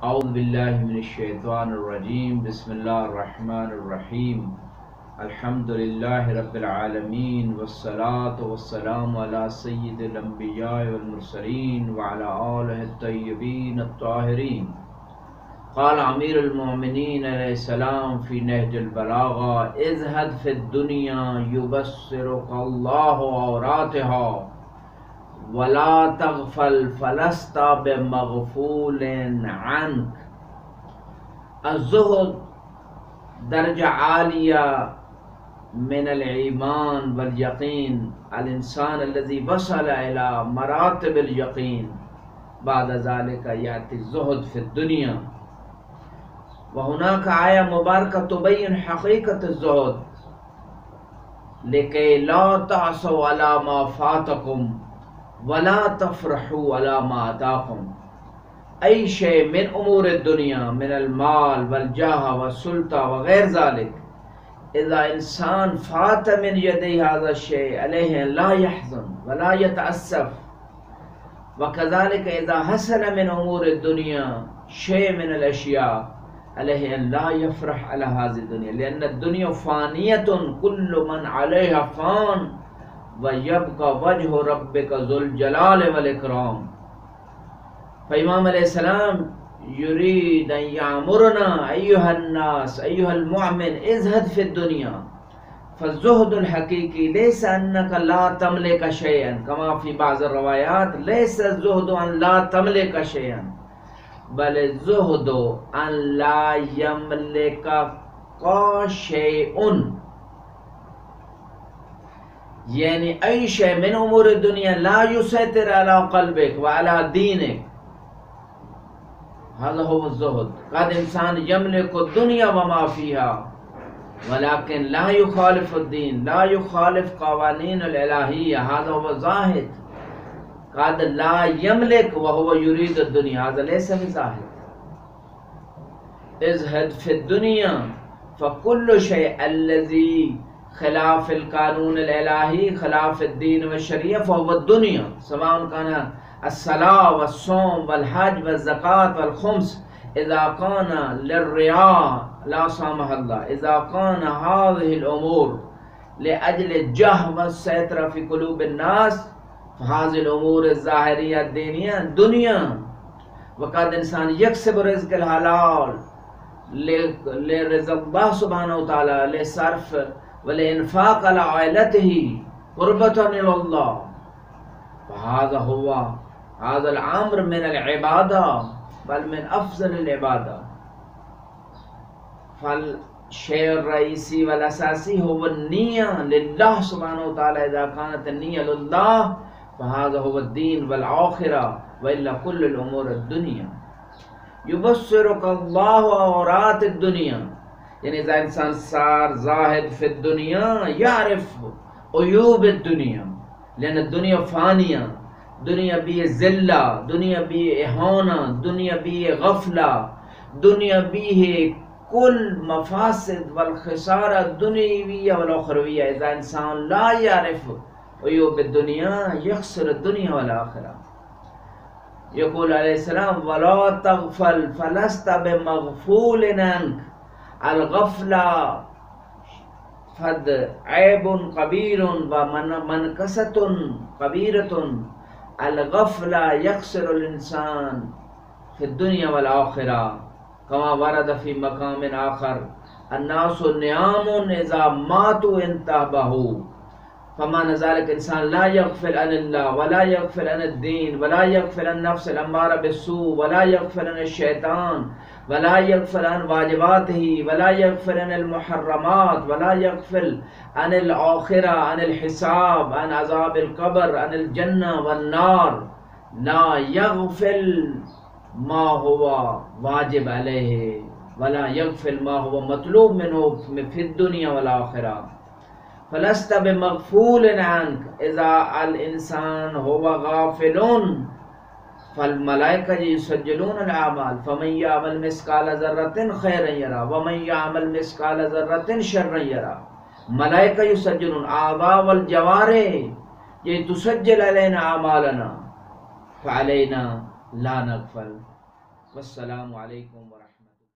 औज़ु बिल्लाहि मिनश्शैतानिर्रजीम बिस्मिल्लाहिर्रहमानिर्रहीम अल्हम्दुलिल्लाहि रब्बिल आलमीन वस्सलातु वस्सलामु अला सय्यिदिल अंबिया'i वल मुरसलीन व अला आलिहि अत्तय्यबीन अत्ताहिरीन। क़ाल अमीरुल मोमिनीन अलैहिस्सलाम फ़ी नहजिल बलागा इज़हद फ़िद दुनिया युबस्सिरुकल्लाहु औरातिहा वला तग़फ़ल फ़लस्ता बिमग़फ़ूलिन अन्क। अज़्ज़ुहद दर्जा आलिया मिनल ईमान वल यक़ीन अल इंसान अल्लज़ी वसल इला मरातिबिल यक़ीन बाद ज़ालिका याति ज़ुहद फ़िद दुनिया व हुनाका आया मुबारका तुबय्यिन हक़ीक़त अज़्ज़ुहद लिकै ला तअसौ अला मा फ़ातकुम वला तफ़रहू अला मा अताकुम। अई शै मिन उमूर दुनिया मिनल माल वल जाह व सुल्ता व गैर ज़ालिक इज़ा इंसान फ़ात मिन यदै हाज़ा शै अलैहि ला यहज़न वला यतअस्सफ़ व कज़ालिक इज़ा हसल मिन उमूर दुनिया शै मिनल अशिया अलैहि ला यफ़रह अला हाज़िहि दुनिया लिअन्न दुनिया फ़ानियतुन कुल्लु मन अलैहा फ़ान व यब्का वजहु रब्बिका ज़ुल जलाल वल इकराम। इमाम अलैहिस्सलाम युरीद अन यामुरना अय्युहन नास अय्युहल मुअमिन इज़हद फ़िद दुनिया फ़ज़्ज़ुहदुल हक़ीक़ी लैसा अन्नका ला तमलिका शैअन कमा फ़ी बाज़ रवायात लैसा अज़्ज़ुहदु अन ला तमलिका शैअन बल अज़्ज़ुहदु अन ला यमलिका शैउन। यानी अई शै मिन उमूर दुनिया ला युसैतिर अला क़ल्बिक व अला दीनिक हाज़ा हुवा ज़ुहद। क़द इंसान यमलिकु दुनिया व मा फ़ीहा वलाकिन ला युख़ालिफ़ु दीन ला युख़ालिफ़ क़वानीनुल इलाहिय्या हाज़ा हुवा ज़ाहिद। क़द ला यमलिक व हुवा युरीदु दुनिया हाज़ा लैसा बिज़ाहिद। इज़हद फ़िद दुनिया फ़कुल्लु शै अल्लज़ी खिलाफ़िल क़ानूनिल इलाही खिलाफ़िद दीन व शरिया फ़हुवा दुनिया सवाअन काना अस्सलाह वस्सौम वल हज वल ज़कात वल खुम्स इज़ा काना लिर्रिया ला सामहल्लाह इज़ा काना हाज़िहिल उमूर लिअज्लि जह वस्सैतरा फ़ी क़ुलूबिन नास फ़हाज़िहिल उमूर अज़्ज़ाहिरिया दीनिया दुनिया वक़द इंसान यक्सिबु रिज़्क़ल हलाल लिरिज़क़िल्लाह सुब्हानहु व तआला लिसर्फ़ वल इन्फ़ाक़ अला आइलतिही क़ुर्बतन इलल्लाह फ़हाज़ा हुवा हाज़ल अम्र मिनल इबादा बल मिन अफ़ज़लिल इबादा। फल शै रईसी वल असासी हुवा निय्या लिल्लाह सुब्हानहु व तआला इज़ा कानत निय्या लिल्लाह फ़हाज़ा हुवा दीन वल आखिरा व इल्ला कुल्लुल उमूर दुनिया युबस्सिरुकल्लाहु औरातिद दुनिया। यानी इंसान सार ज़ाहिद फ़िद दुनिया यारिफ़ उयूबिद दुनिया लिअन्न दुनिया फ़ानिया दुनिया बी ज़िल्ला दुनिया बी इहाना दुनिया बी गफ़ला दुनिया बी कुल मफ़ासिद वल ख़िसारा दुनियविया वल उख़रविया। इज़ा इंसान ला यारिफ़ उयूबिद दुनिया यख़्सिर दुनिया वल आखिरा। यक़ूल अलैहिस्सलाम वला तग़फ़ल फ़लस्ता बिमग़फ़ूलिन अन्क। अल गफ़ला फ़द ऐबुन कबीरुन व मनकसतुन कबीरतुन अल गफ़ला यख़्सिरुल इंसान फ़िद दुनिया वल आखिरा कमा वरद फ़ी मक़ामिन आख़र अन्नासु नियामुन इज़ा मातू इंतबहू फ़मान ज़ालिक इंसान ला यग़फ़िल अनिल्लाह वला यग़फ़िल अनिद्दीन वला यग़फ़िल अन नफ़्सिल अम्मारा बिस्सू वला यग़फ़िल अनिश शैतान वला यग़फ़िल अन वाजिबातिही वला यग़फ़िल अनिल मुहर्रमात वला यग़फ़िल अनिल आखिरा अनिल हिसाब अन अज़ाबिल क़ब्र अनिल जन्नह वन नार ला यग़फ़िल मा हुवा वाजिब अलैहि वला यग़फ़िल मा हुवा मतलूब मिन्हु फ़िद दुनिया वल आखिरा फ़लस्ता बिमग़फ़ूलिन अन्क इज़ा अल इंसान हुवा गाफ़िलुन फल मलाइका युसज्जिलूनल आमाल फ़मन यअमल मिस्क़ाल ज़र्रतिन ख़ैरन यरा व मन यअमल मिस्क़ाल ज़र्रतिन शर्रन यरा। मलाइका युसज्जिलून आज़ा वल जवारिह तुसज्जिल अलैना आमालना फ़अलैना ला नग़फ़ल। वस्सलामु अलैकुम व रहमतुल्लाह।